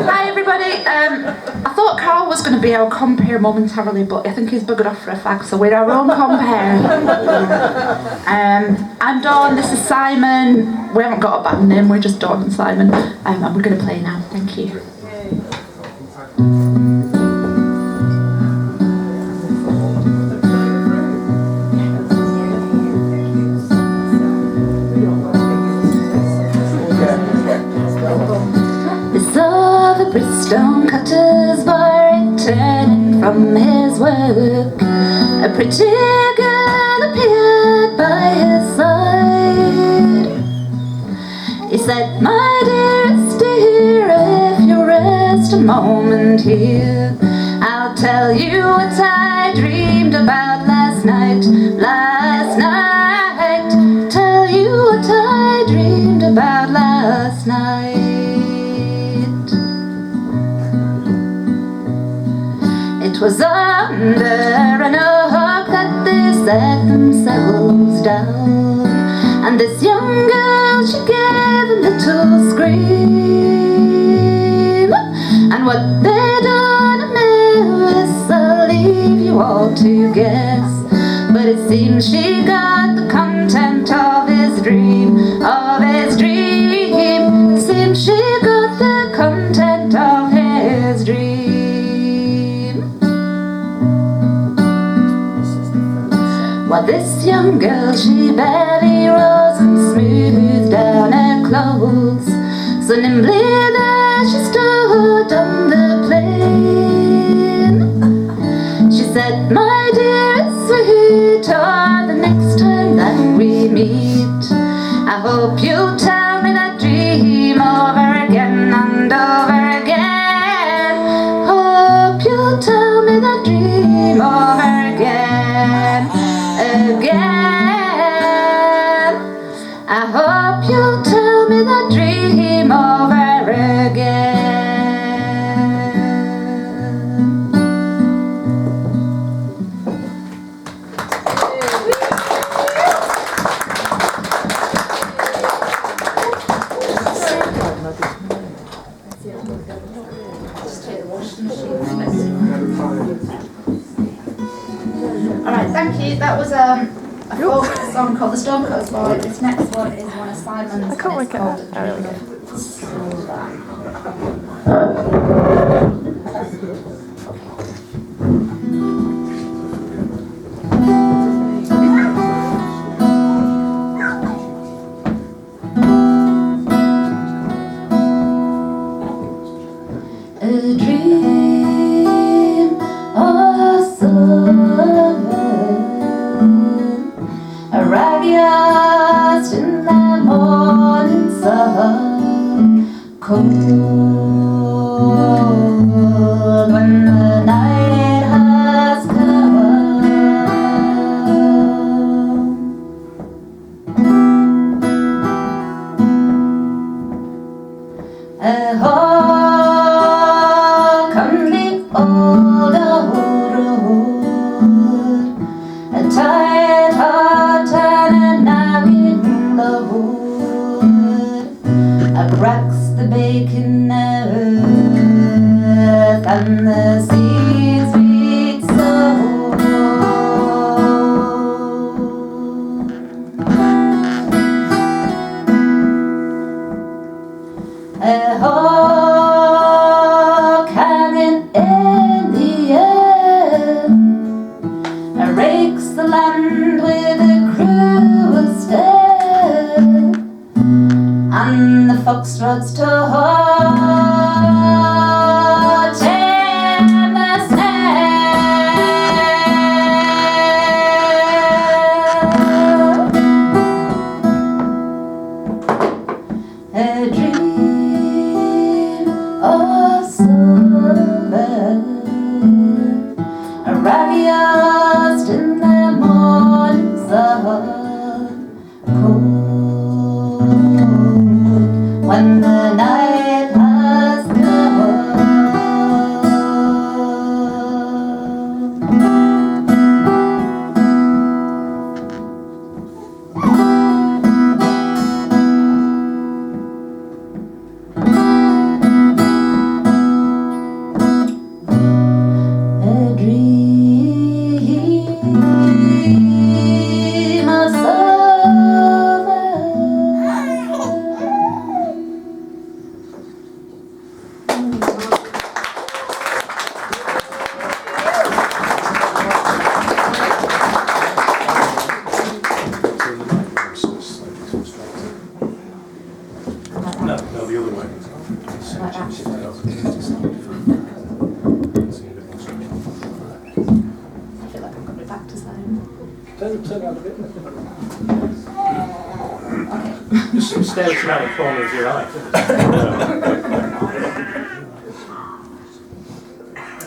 Hi everybody, I thought thought Carl was going to be our compere momentarily, but I think he's buggered off for a fag, so we're our own compere. I'm Dawn, this is Simon. We haven't got a band name, we're just Dawn and Simon. And we're going to play now. Thank you. Stone cutter's boy returning from his work. A pretty girl appeared by his side. He said, "My dearest dear, if you rest a moment here, I'll tell you what I dreamed about last night. Last night, tell you what I dreamed about last night." It was under an oak that they sat themselves down, and this young girl, she gave a little scream. And what they done amiss, I'll leave you all to guess, but it seems she got the content of his dream, of his dream. It seems she got the content of his dream. Well, this young girl, she barely rose and smoothed down her clothes. So nimbly there she stood on the plain. She said, "My dear sweetheart, the next time that we meet, I hope you'll tell me that dream over again and over again. Hope you'll tell me that dream over again. Again, I hope you'll tell me that dream over again." Alright, thank you. That was a folk song called The Stonecutters Boy. This next one is one of Simon's. I can't work it out. Oh, there we go. A dream of summer, a rag in the morning sun, cold when the night has come. A hawk on the old road, a tired heart and a nagging load, cracks the bacon earth and the seeds we'd sown. A hawk hanging in the air rakes the land with a cruel stare, and the foxtrots taught in the snare. A dream of summer, a raggy in the morning sun, cold when the night has come. the other way. Like that. I feel like I've got my back to sound. Turn out a bit. Okay. Just stare at the corner of your eye.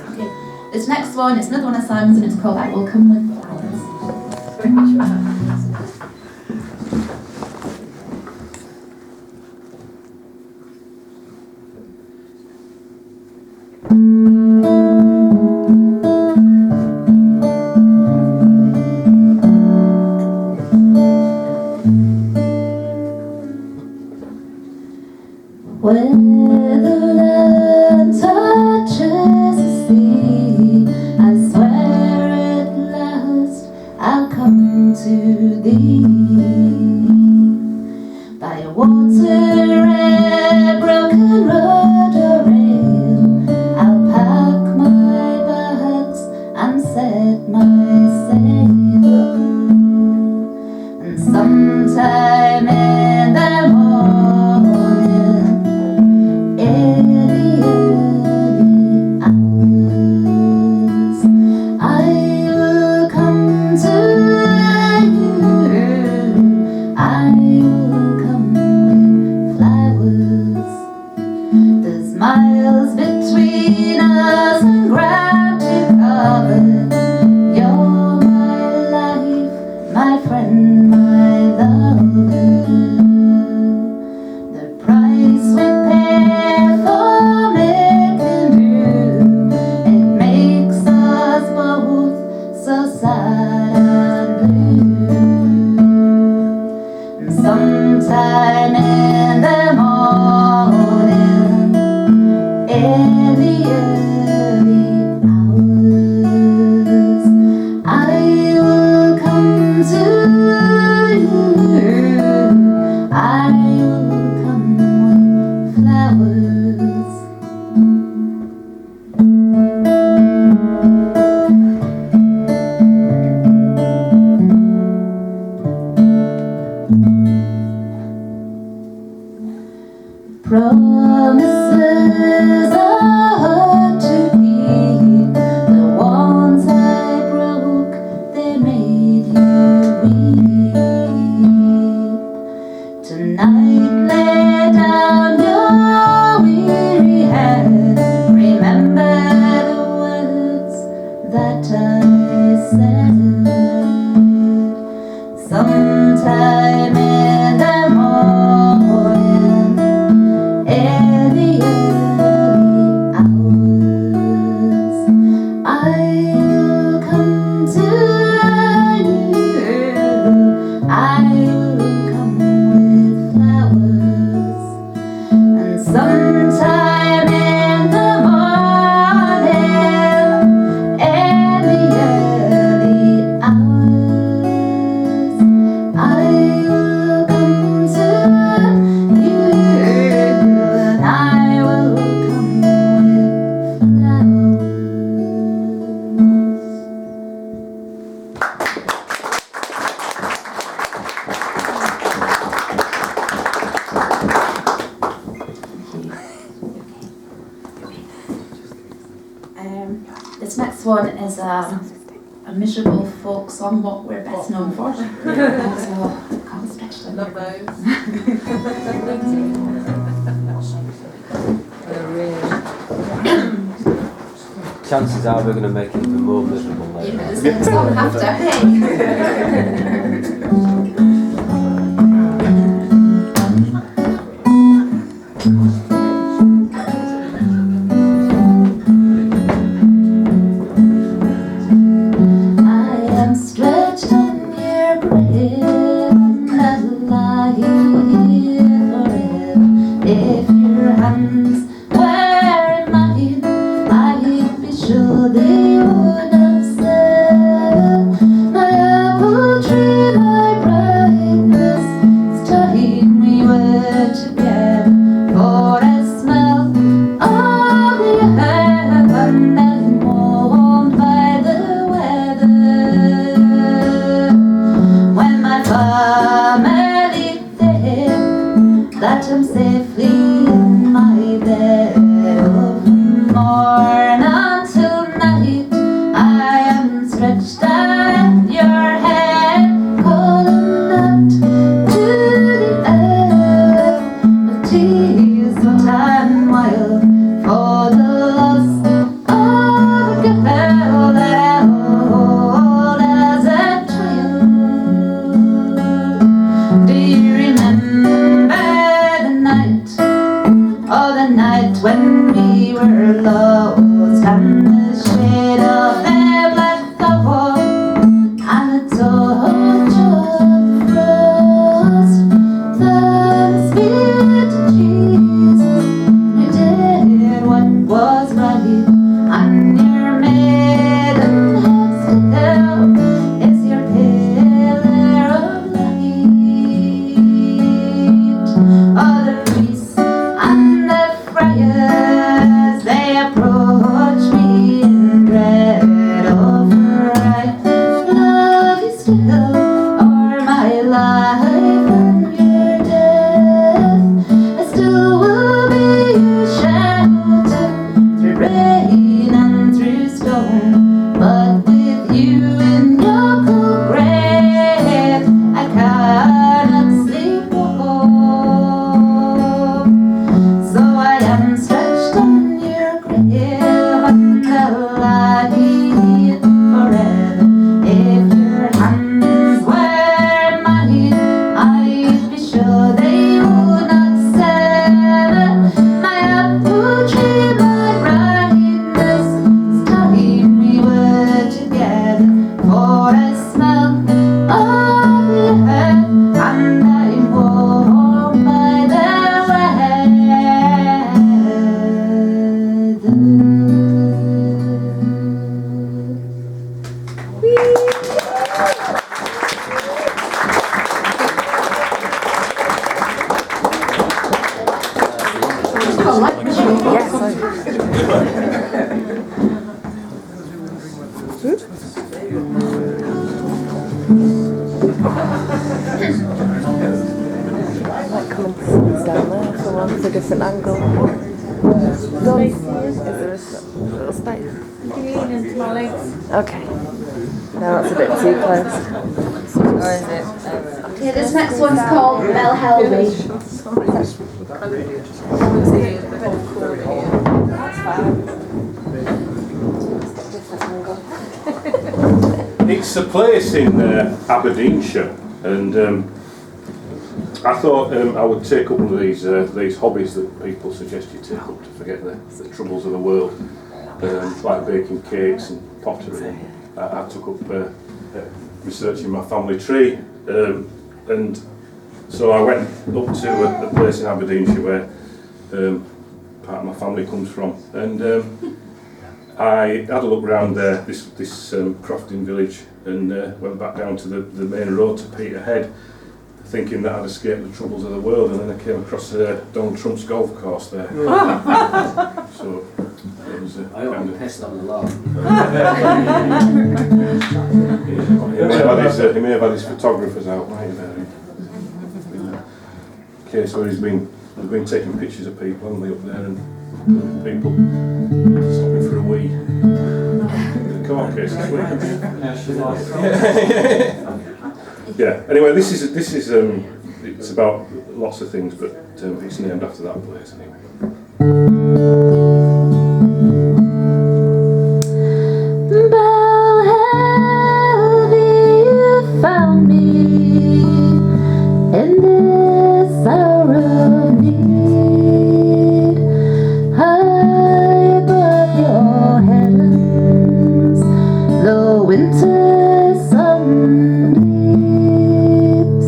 Okay. This next one is another one of Simon's and it's called I Will Come With Flowers. Where the land touches the sea, I swear at last I'll come to thee. By a water-red broken road or rail, I'll pack my bags and set my sail. And sometime in the morning, early hours, I will come to you. I will come with flowers. There's miles between us and ground to cover. You're my life, my friend, my lover. The price we pay for making do, it makes us both so sad and blue. And sometime in the morning, in the early hours, I will come to you. I will come with flowers. Promises are hard to keep. The ones I broke, they made you weep. Tonight lay down your weary head. Remember the words that I said. Sometime in the morning, in the early hours, I will come to you. I will come with flowers. And sometime in the morning, in the early hours, I will come to you. And I will come with flowers. This next one is a miserable folk song, what we're best known for. So I can't stretch them. Love those. Chances are we're going to make it even more miserable later. Yeah, this next song after, hey. I am stretched on your grave and lie here forever. If your hands were in mine, I'd be sure they would have said, my apple tree, my brightness, it's time we were together. For I smell of the heaven and warmed by the weather. When my family think that I'm safely the night when we were lost, and the shade of their black cover, and the touch of frost. Thanks be to Jesus, you did what was right, and your maidenhead still is your pillar of light. Oh, the priests and the friars, they approach me in dread of for I love you still, or my life and your death. I still will be your shelter through rain and through storm, but with you in your cool grave I cannot sleep warm. So I am stretched on your grave until I need forever. If your hands were mine, I'd be sure they would not sever my apple tree, my brightness. It's time we were together, for I smell of your earth, and I'm warm by the Might come and sit down there for once, a different angle. Is there a little space? You can lean into my legs. Okay. No, that's a bit too close. Or is it? Yeah, this next one's called Bell Helby. It's a place in Aberdeenshire, and I thought I would take up one of these hobbies that people suggest you take up to forget the troubles of the world, like baking cakes and pottery. I took up researching my family tree, and so I went up to a place in Aberdeenshire where part of my family comes from, and I had a look around this crofting village, and went back down to the main road to Peterhead, thinking that I'd escaped the troubles of the world, and then I came across Donald Trump's golf course there. So it was I hope you pissed on the lawn. he may have had his photographers out right there. Case where they've been taking pictures of people, haven't they, up there, and people stopping for a wee. Come on, Case, this week. Yeah. Anyway, this is it's about lots of things, but it's named after that place anyway. Bell Helby, you found me in this hour of need. High above your headlands, the winter sun beams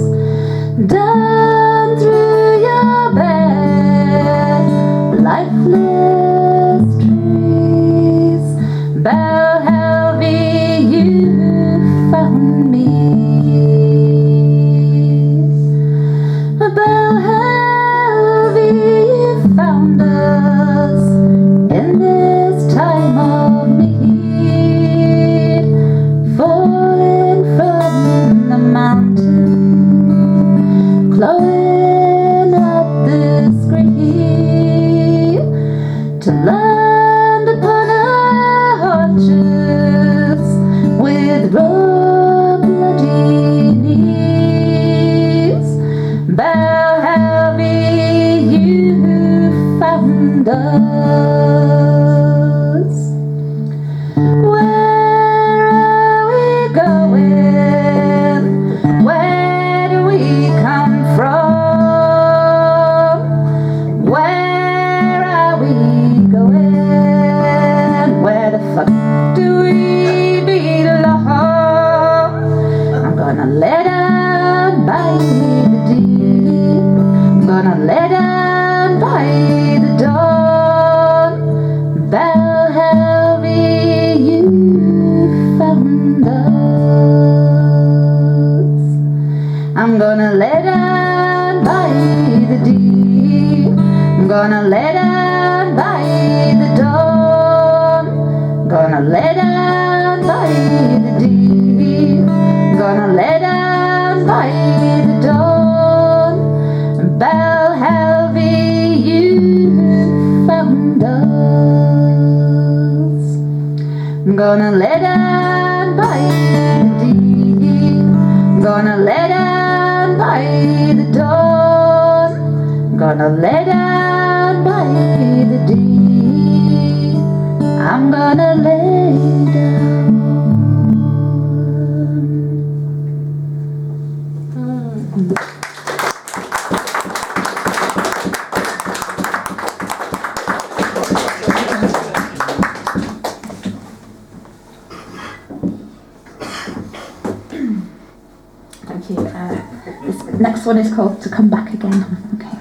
down through your bare, lifeless trees. Bell Helby, you found me. Bell Helby, you found us in this time of need, falling from the mountain, clawing at the screen, to land upon our haunches with raw bloody knees. Bell Helby, you found us. Where are we going? Where do we come from? Where we going? Where the fuck do we belong? I'm gonna lay down by the deep. I'm gonna lay down by the dawn. Bell heavy, you found us. I'm gonna lay down by the deep. I'm gonna lay down by the dawn. Gonna lay down by the deep. Gonna lay down by the dawn. Bell heavy, you found us. I'm gonna lay down by the deep. I'm gonna lay down by the dawn. I'm gonna lay down by the deep. I'm gonna lay down. Thank you. This next one is called To Come Back Again. Okay.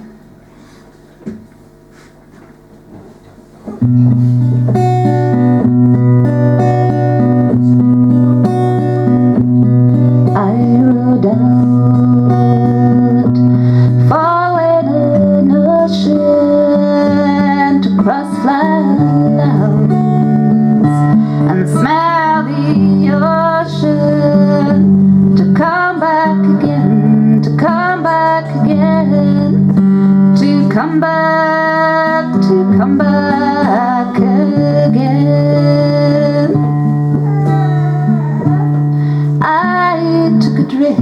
I rode out, falling in an ocean to cross flat lands and smell the ocean. To come back again, to come back again, to come back, to come back again. I took a drink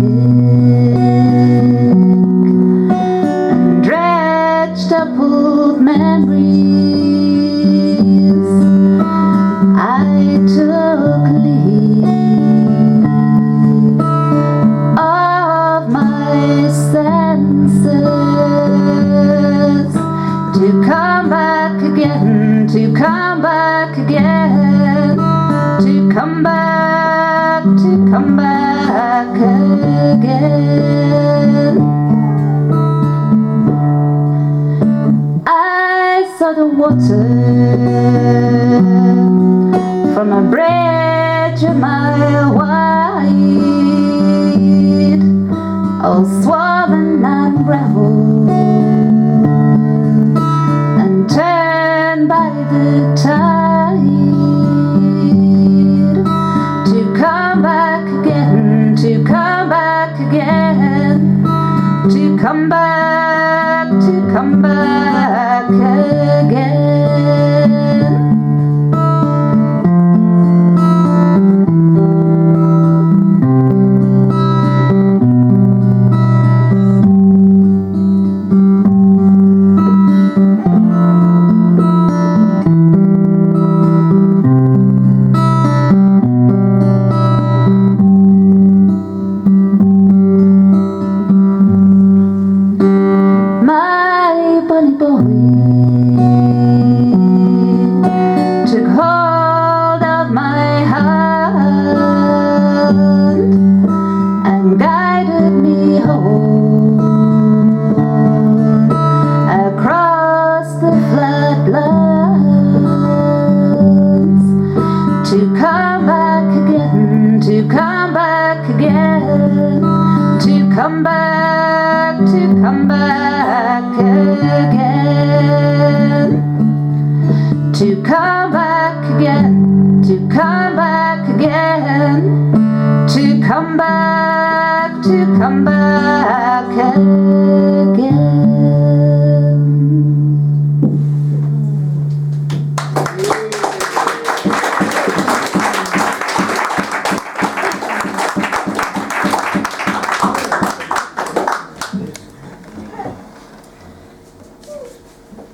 and dredged up old memories. I took leave of my senses to come back again, to come back again, to come back, to come back again. I saw the water from a bridge a mile wide, all swollen and gravel, and turned by the tide. To come back again, to come back again, to come back, to come back again. My bunny boy took hold of my hand and guided me home across the flatlands. To come back again, to come back again, to come back, to come back again. To come back again, to come back again, to come back, to come back again.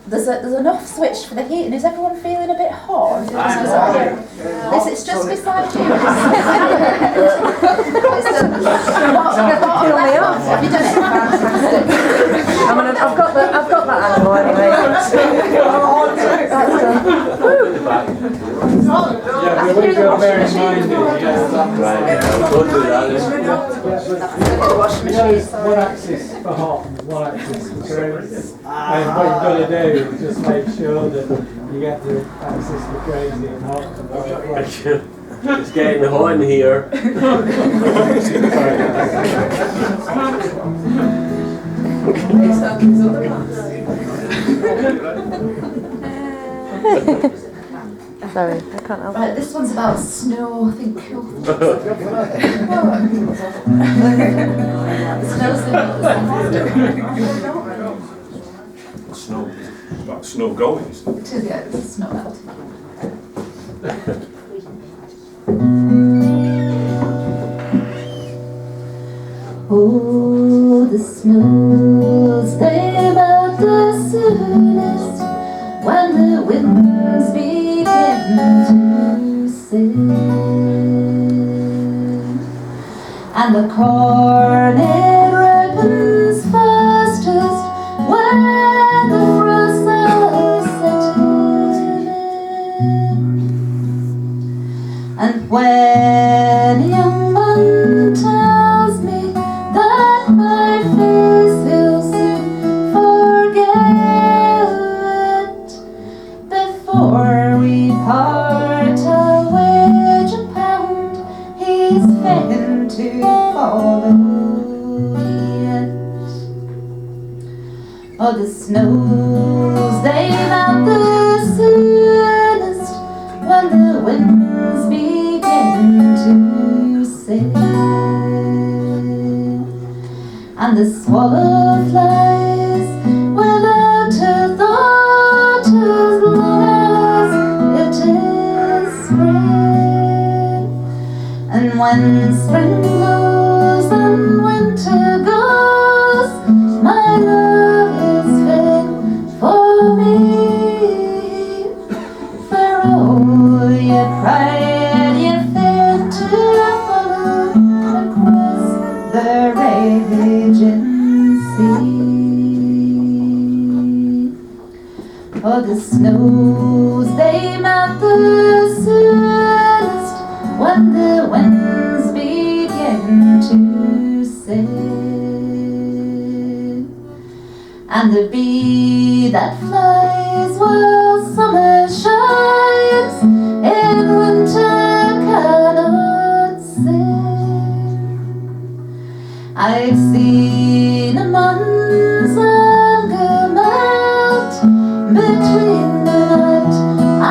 There's an off switch for the heating. Is everyone feeling a bit hot? It's just beside you. Have you done it? Fantastic. I've got that angle anyway. bear in mind We'll do that then. Washing you know, there's one axis for hot and one axis for crazy. And what you've got to do is just make sure that you get the axis for crazy and hot and right. It's getting hot in here. Sorry, I can't help Right, this one's about snow, I think. Snow. About snow going, isn't it? It is, yeah, it's snow melting. Oh, the snows, they melt the soonest when the winds begin to sing, and the corn it ripens fastest when the frosts are setting in. And when young one tells me that my face will soon forget, before we part away £1, he's fain to follow yet. Oh, the snows, they melt the soonest when the winds begin to sing, and the swallow flies without a thought as long as it is spring. And when spring goes and winter goes, my love is fain for me. For oh, you cried, you failed to follow across the raging sea. Oh, the snows, they melt the soonest when the winds begin to sing, and the bee that flies while summer shines in winter cannot sing. I've seen a man's anger melt between the night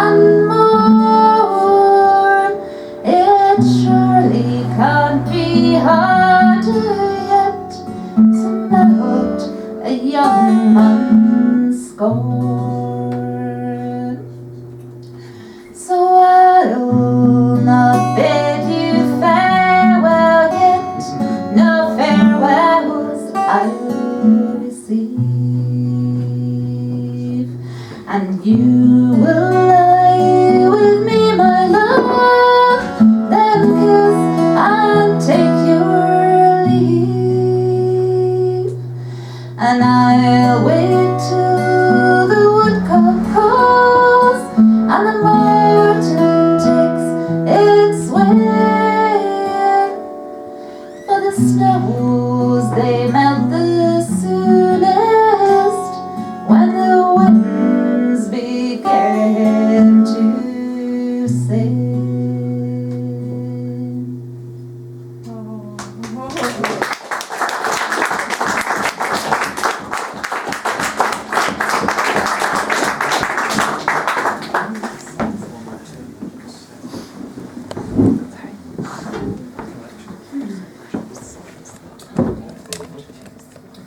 and morn. It surely can't be harder yet to melt a young man's scorn. So I'll not bid you farewell yet, no farewells I'll receive, and you will lie with me, my love, then kiss and take your leave, and I'll wait till the woodcock calls and the martin takes its way. For the snows, they melt the soonest when the winds begin to sing.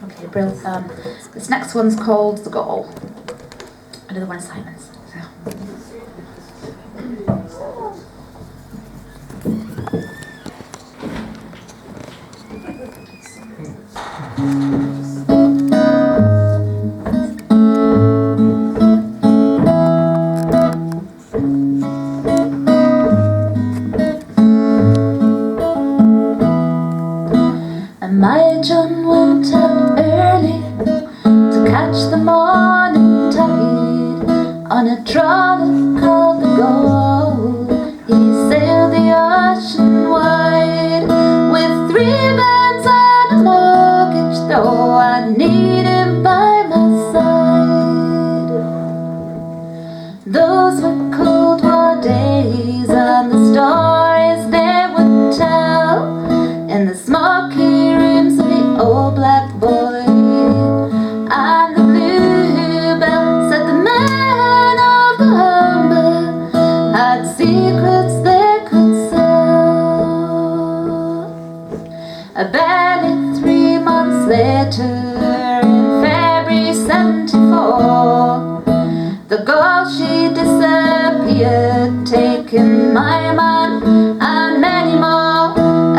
Okay, brilliant. This next one's called The Goal. Another one of Simon's. And my John went up early to catch the morning tide on a trawler called the Goal. He sailed the ocean wide with 3 bands and a mortgage, though I need him by my side. Those were Cold War days, and the stories they would tell in the smoky rooms of the old Black Boy and the Bluebell. Said the men of the Humber had secrets they could sell. Barely 3 months later, in February '74, the girl she disappeared, taking my man and many more.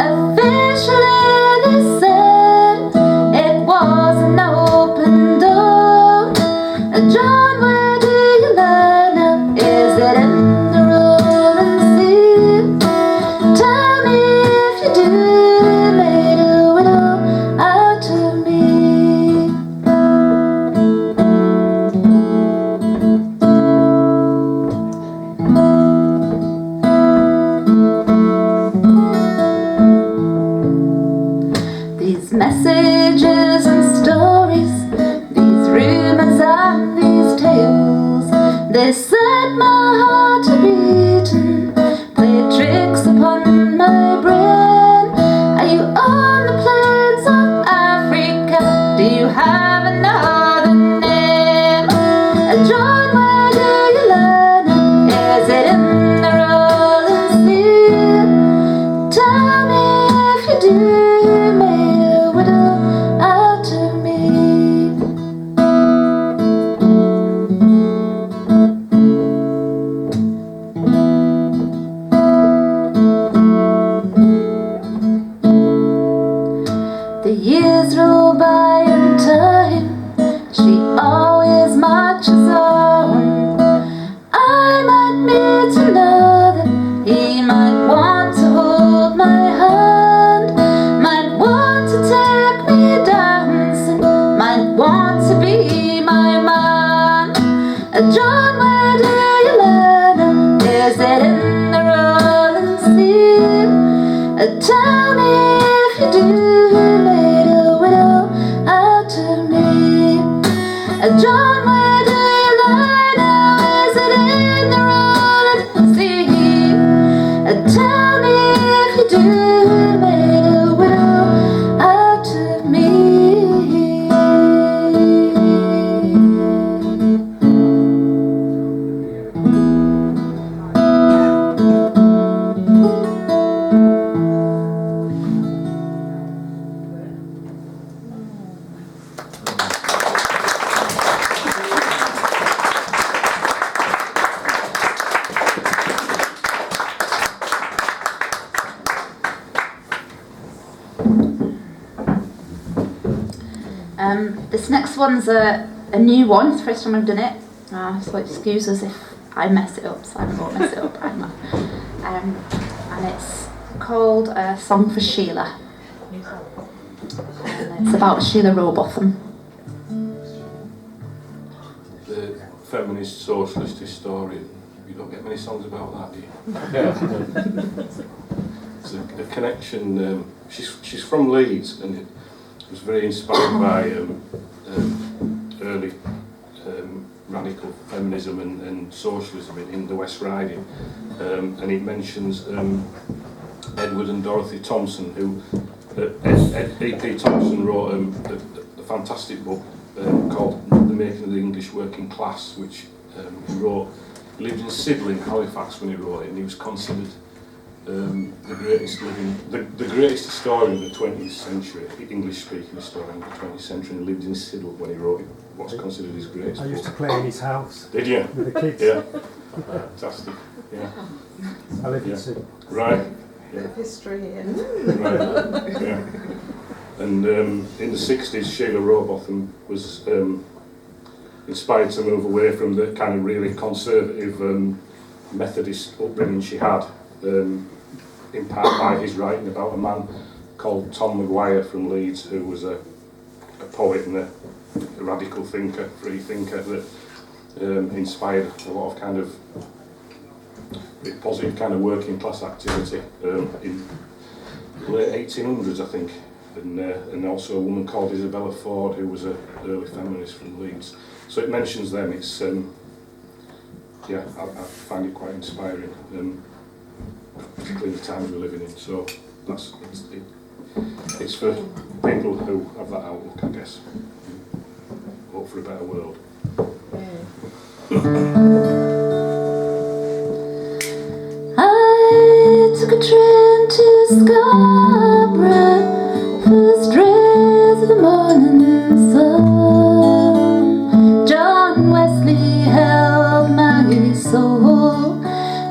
Officially they said it was an open door. John, where do you learn now? Is it in the rolling sea? Tell me if you do, made a widow out of me. These messages and stories, these rumors and these tales, they set my heart a beating, play tricks upon my brain. Are you on the plains of Africa? Do you have another name? John, where do you learn it? Is it in the rolling sea? Tell me if you do, made a widow out of me. The years roll by in time, she always marches on. I might meet another, he might want to hold my hand, might want to take me dancing, might want to be my man. John, where do you learn it? Is it in the rolling sea? Tell me if you do, made a widow out of me. John, where do you lie now? Is it in the rolling sea? Tell me if you do, made a widow out of me. This next one's a new one. It's the first time I've done it, so excuse us if I mess it up, so I won't mess it up. And it's called A Song for Sheila. And it's about Sheila Rowbotham. The feminist socialist historian. You don't get many songs about that, do you? It's a connection. She's from Leeds, and it was very inspired by early radical feminism and socialism in the West Riding, and it mentions Edward and Dorothy Thompson, who E.P. Thompson wrote a fantastic book called The Making of the English Working Class, which he wrote. He lived in Sidley, Halifax, when he wrote it, and he was considered the greatest historian of the 20th century, English-speaking historian of the 20th century, and lived in Sidley when he wrote what's considered his greatest I book. used to play in his house. Did you? With the kids. Yeah. Fantastic. Yeah. I live Yeah. in Sydney. Right. Bit of history here. Right. Yeah. And in the 60s, Sheila Rowbotham was inspired to move away from the kind of really conservative Methodist upbringing she had, in part by his writing about a man called Tom Maguire from Leeds, who was a poet and a radical thinker, free thinker, that inspired a lot of kind of positive kind of working class activity in the late 1800s, I think, and also a woman called Isabella Ford, who was an early feminist from Leeds. So it mentions them. It's yeah, I find it quite inspiring, particularly the times we're living in. So it's for people who have that outlook, I guess. Hope for a better world. I took a train to Scarborough, first rays of the morning sun. John Wesley held my soul,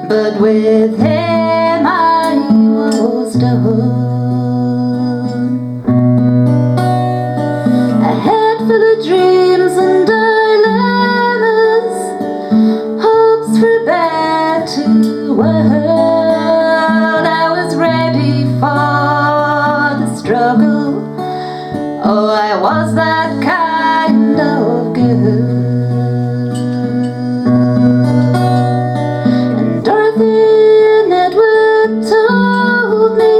but with him I was done. A head full of dreams and dilemmas, hopes for a better world. I was ready for the struggle. Oh, I was that kind of girl. And Dorothy and Edward told me,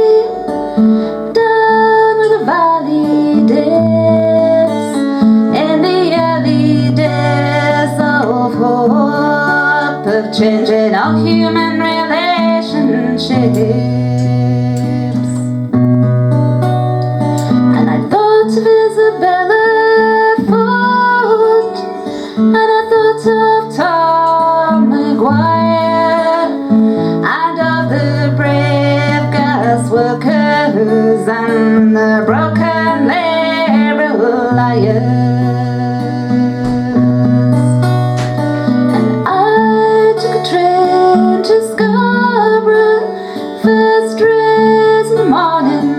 down where the valley dips, in the early days of hope, of changing all human relationships. And I thought of Isabella Ford, and I thought of Tom Maguire, and of the brave gas workers and the broken liberal liars. And I took a train to Scarborough, first rays of the morning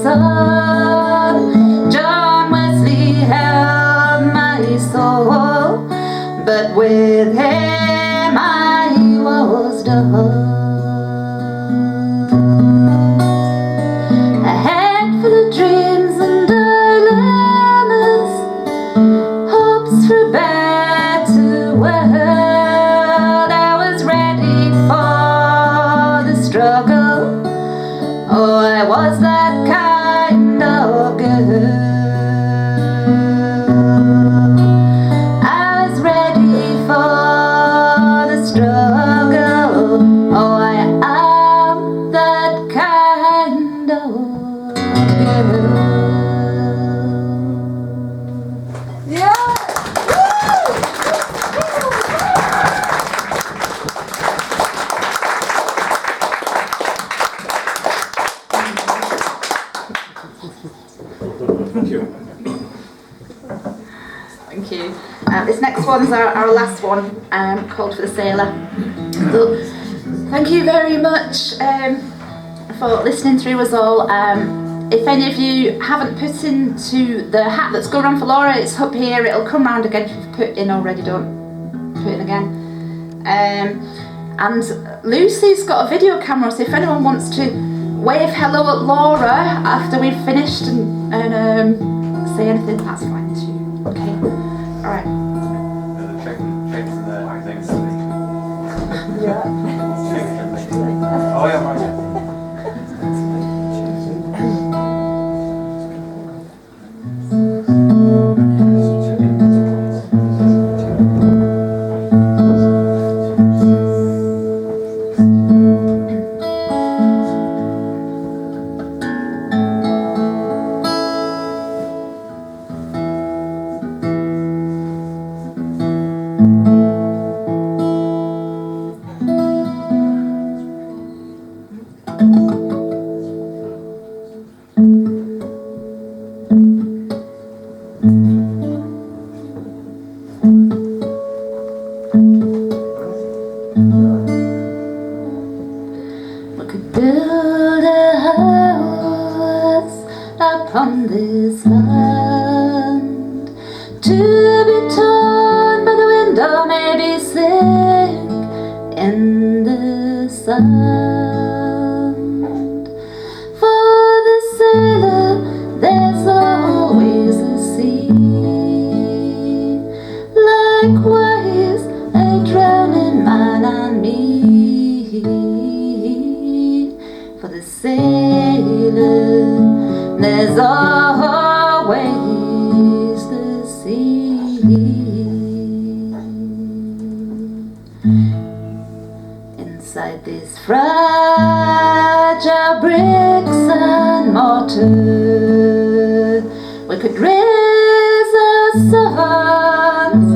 sun. John Wesley held my soul, but with him I was done. A head full of dreams and dilemmas, hopes for a better world. I was ready for the struggle. Oh, I was that kind of girl. I was ready for the struggle. Oh, I am that kind of girl. Thank you. Thank you. This next one's our last one, called For the Sailor. So, thank you very much for listening through us all. If any of you haven't put into the hat that's going around for Laura, it's up here. It'll come round again. If you've put in already, don't put in again. And Lucy's got a video camera, so if anyone wants to wave hello at Laura after we've finished and say anything, that's fine too. Okay. All right. Oh yeah, right. We could build a house upon this land, to be torn by the wind or maybe sink in the sand. For the sailor, there's always a sea. Likewise, a drowning man and me. there's always the sea. Inside these fragile bricks and mortar, we could raise our sons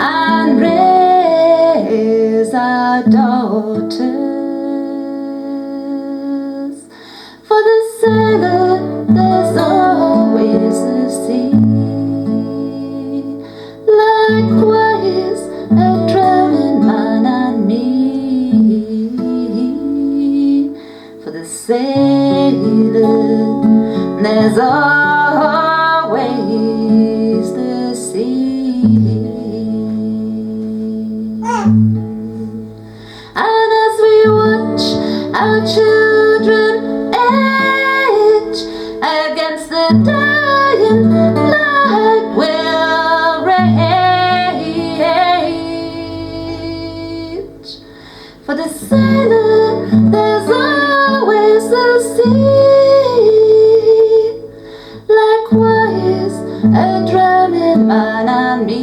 and raise our daughters. For the sailor, there's always the sea. Likewise, a drowning man and me. For the sailor, there's always the sea. And as we watch our children age against the dying light, will rage. For the sailor, there's always the sea. Likewise, a drowning man and me.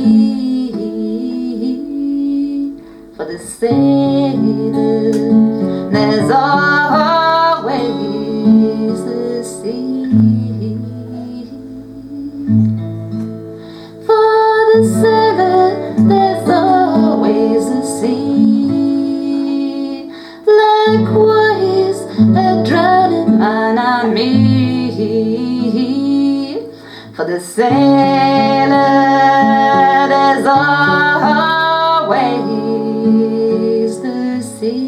For the sailor, there's always the sea. For the sailor, there's always the sea. Likewise, a drowning man and me. For the sailor, there's always the sea.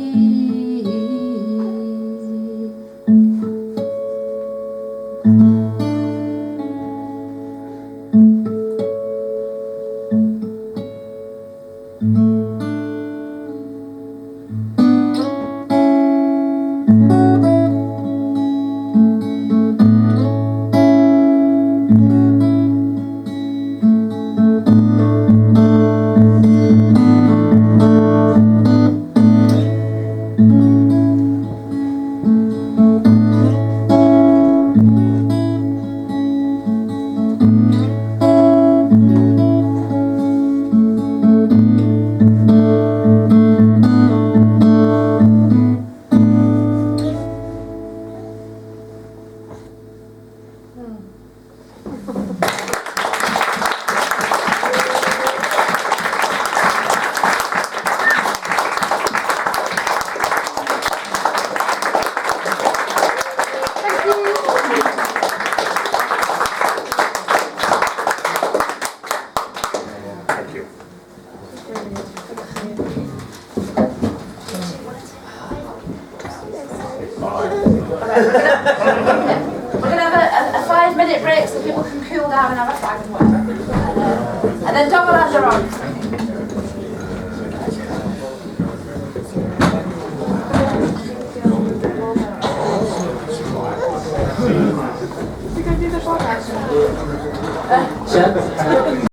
Thank you. We're going to have a 5-minute break so people can cool down and have a fag and whatever. And then double under on. Sure.